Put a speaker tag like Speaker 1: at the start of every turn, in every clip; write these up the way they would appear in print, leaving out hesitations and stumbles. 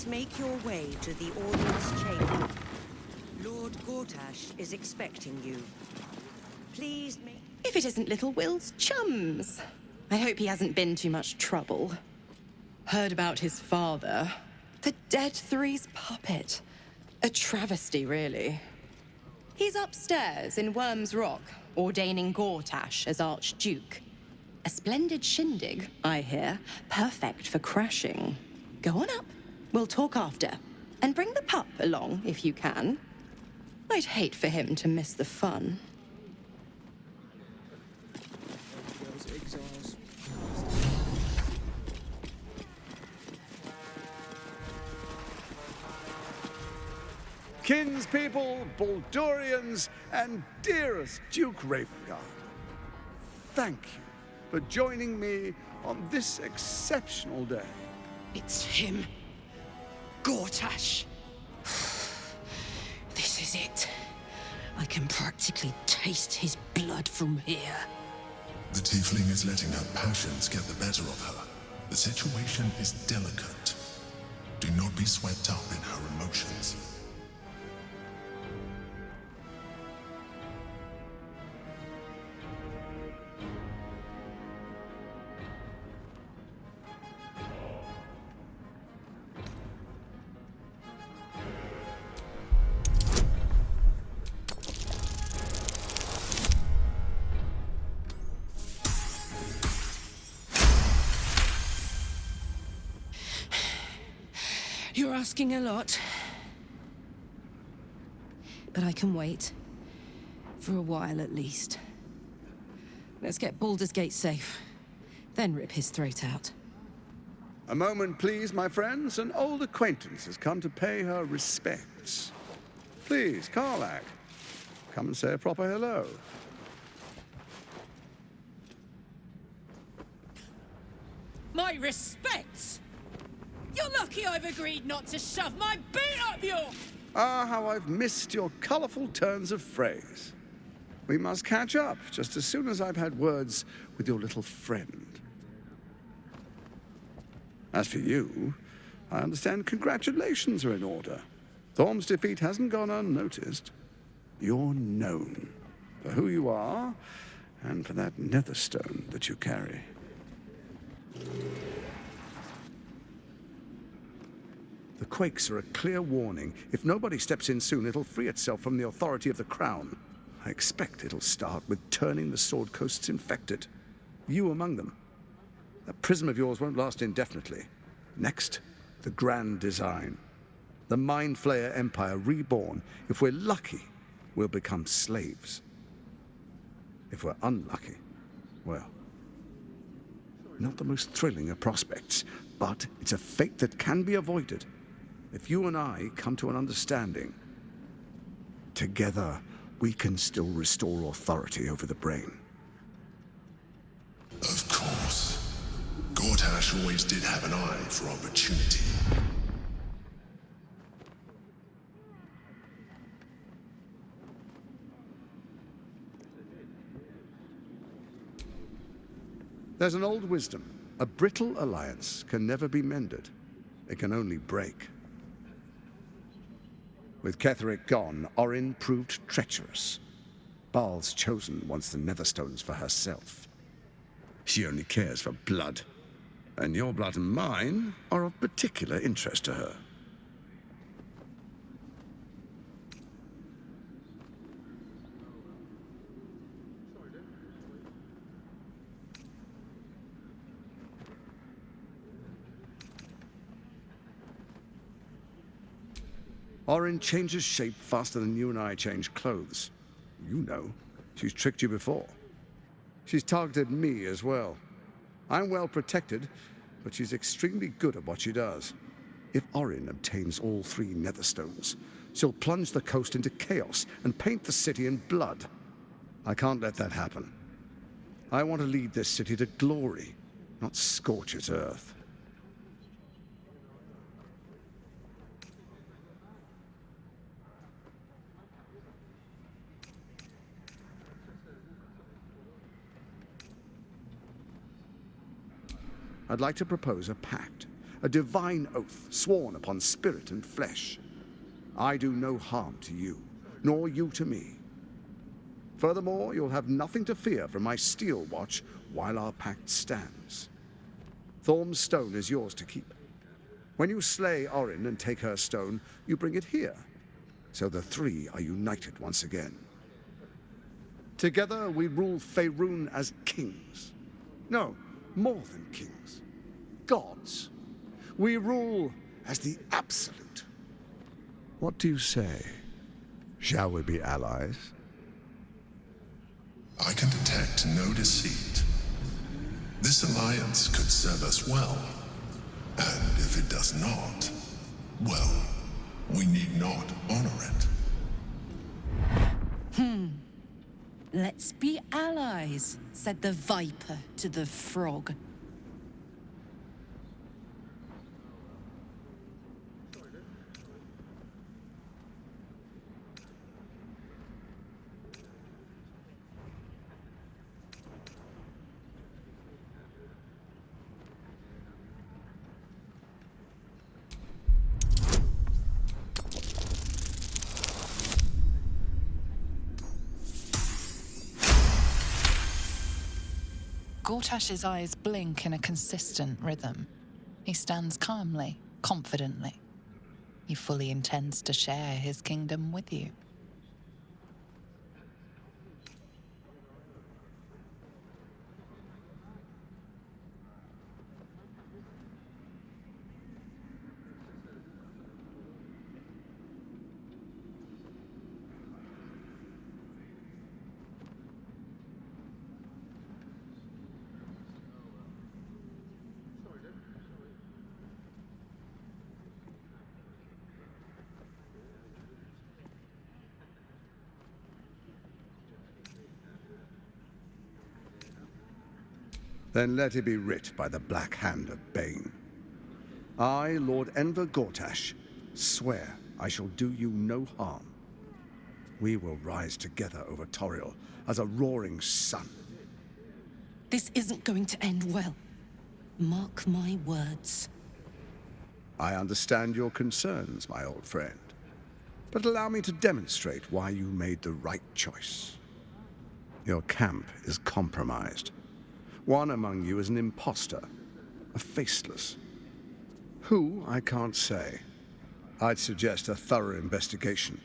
Speaker 1: Please make your way to the audience chamber. Lord Gortash is expecting you. Please make...
Speaker 2: If it isn't little Will's chums. I hope he hasn't been too much trouble. Heard about his father. The Dead Three's puppet. A travesty, really. He's upstairs in Worm's Rock, ordaining Gortash as Archduke. A splendid shindig, I hear. Perfect for crashing. Go on up. We'll talk after. And bring the pup along, if you can. I'd hate for him to miss the fun.
Speaker 3: Kinspeople, Baldurians, and dearest Duke Ravengard, thank you for joining me on this exceptional day.
Speaker 4: It's him. Gortash. This is it. I can practically taste his blood from here.
Speaker 5: The tiefling is letting her passions get the better of her. The situation is delicate. Do not be swept up in her emotions.
Speaker 4: You're asking a lot. But I can wait. For a while, at least. Let's get Baldur's Gate safe. Then rip his throat out.
Speaker 3: A moment, please, my friends. An old acquaintance has come to pay her respects. Please, Karlach, come and say a proper hello.
Speaker 6: My respects! You're lucky I've agreed not to shove my boot up your...
Speaker 3: Ah, how I've missed your colourful turns of phrase. We must catch up just as soon as I've had words with your little friend. As for you, I understand congratulations are in order. Thorm's defeat hasn't gone unnoticed. You're known for who you are and for that netherstone that you carry. The quakes are a clear warning. If nobody steps in soon, it'll free itself from the authority of the Crown. I expect it'll start with turning the Sword Coasts infected. You among them. That prism of yours won't last indefinitely. Next, the grand design. The Mind Flayer Empire reborn. If we're lucky, we'll become slaves. If we're unlucky, well, not the most thrilling of prospects, but it's a fate that can be avoided. If you and I come to an understanding, together we can still restore authority over the brain.
Speaker 5: Of course. Gortash always did have an eye for opportunity.
Speaker 3: There's an old wisdom. A brittle alliance can never be mended. It can only break. With Ketheric gone, Orin proved treacherous. Baal's chosen wants the Netherstones for herself. She only cares for blood. And your blood and mine are of particular interest to her. Orin changes shape faster than you and I change clothes. You know, she's tricked you before. She's targeted me as well. I'm well protected, but she's extremely good at what she does. If Orin obtains all 3 Netherstones, she'll plunge the coast into chaos and paint the city in blood. I can't let that happen. I want to lead this city to glory, not scorch its earth. I'd like to propose a pact, a divine oath sworn upon spirit and flesh. I do no harm to you, nor you to me. Furthermore, you'll have nothing to fear from my steel watch while our pact stands. Thorm's stone is yours to keep. When you slay Orin and take her stone, you bring it here, so the three are united once again. Together we rule Faerun as kings. No, more than kings. Gods. We rule as the Absolute. What do you say? Shall we be allies?
Speaker 5: I can detect no deceit. This alliance could serve us well. And if it does not, well, we need not honor it.
Speaker 4: Let's be allies, said the viper to the frog.
Speaker 7: Gortash's eyes blink in a consistent rhythm. He stands calmly, confidently. He fully intends to share his kingdom with you.
Speaker 3: Then let it be writ by the black hand of Bane. I, Lord Enver Gortash, swear I shall do you no harm. We will rise together over Toriel as a roaring sun.
Speaker 4: This isn't going to end well. Mark my words.
Speaker 3: I understand your concerns, my old friend. But allow me to demonstrate why you made the right choice. Your camp is compromised. One among you is an imposter, a faceless. Who, I can't say. I'd suggest a thorough investigation.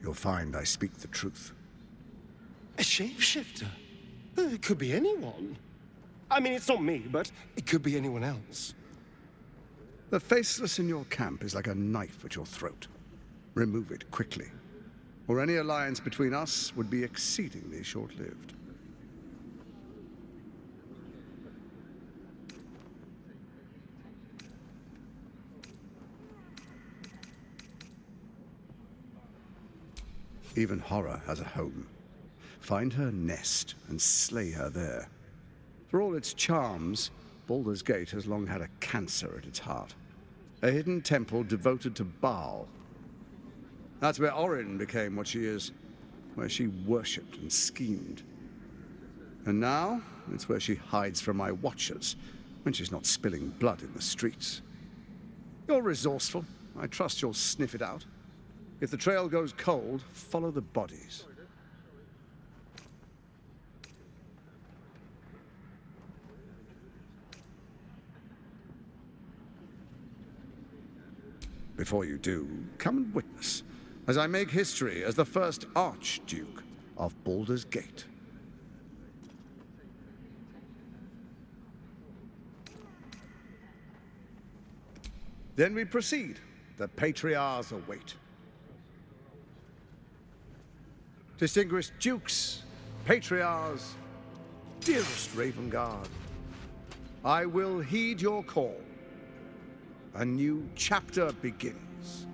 Speaker 3: You'll find I speak the truth.
Speaker 8: A shapeshifter? It could be anyone. I mean, it's not me, but it could be anyone else.
Speaker 3: The faceless in your camp is like a knife at your throat. Remove it quickly, or any alliance between us would be exceedingly short-lived. Even horror has a home. Find her nest and slay her there. For all its charms, Baldur's Gate has long had a cancer at its heart. A hidden temple devoted to Baal. That's where Orin became what she is, where she worshipped and schemed. And now, it's where she hides from my watchers, when she's not spilling blood in the streets. You're resourceful. I trust you'll sniff it out. If the trail goes cold, follow the bodies. Before you do, come and witness, as I make history as the first Archduke of Baldur's Gate. Then we proceed. The Patriarchs await. Distinguished Dukes, Patriarchs, dearest Ravengard, I will heed your call. A new chapter begins.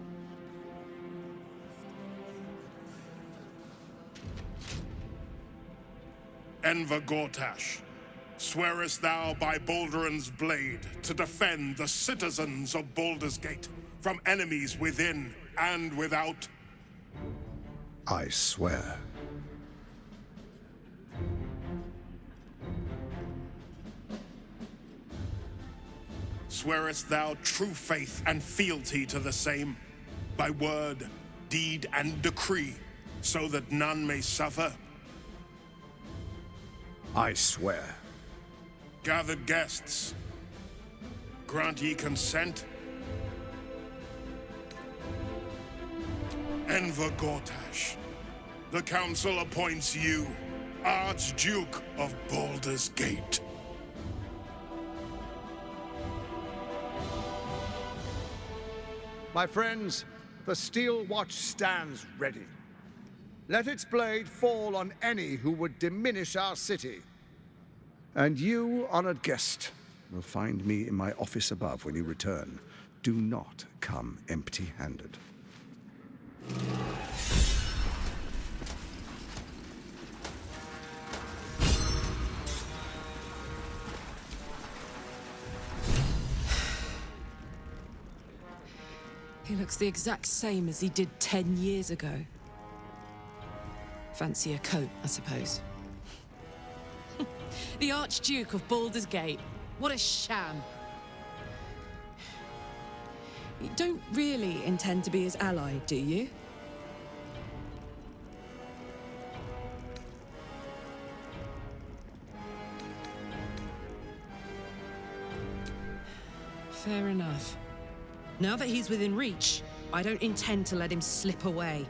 Speaker 9: Enver Gortash, swearest thou by Balduran's blade to defend the citizens of Baldur's Gate from enemies within and without?
Speaker 3: I swear.
Speaker 9: Swearest thou true faith and fealty to the same, by word, deed, and decree, so that none may suffer?
Speaker 3: I swear.
Speaker 9: Gathered guests, grant ye consent? Enver Gortash, the council appoints you Archduke of Baldur's Gate.
Speaker 3: My friends, the Steel Watch stands ready. Let its blade fall on any who would diminish our city. And you, honored guest, will find me in my office above when you return. Do not come empty-handed.
Speaker 4: He looks the exact same as he did 10 years ago. Fancy a coat, I suppose. The Archduke of Baldur's Gate. What a sham. You don't really intend to be his ally, do you? Fair enough. Now that he's within reach, I don't intend to let him slip away.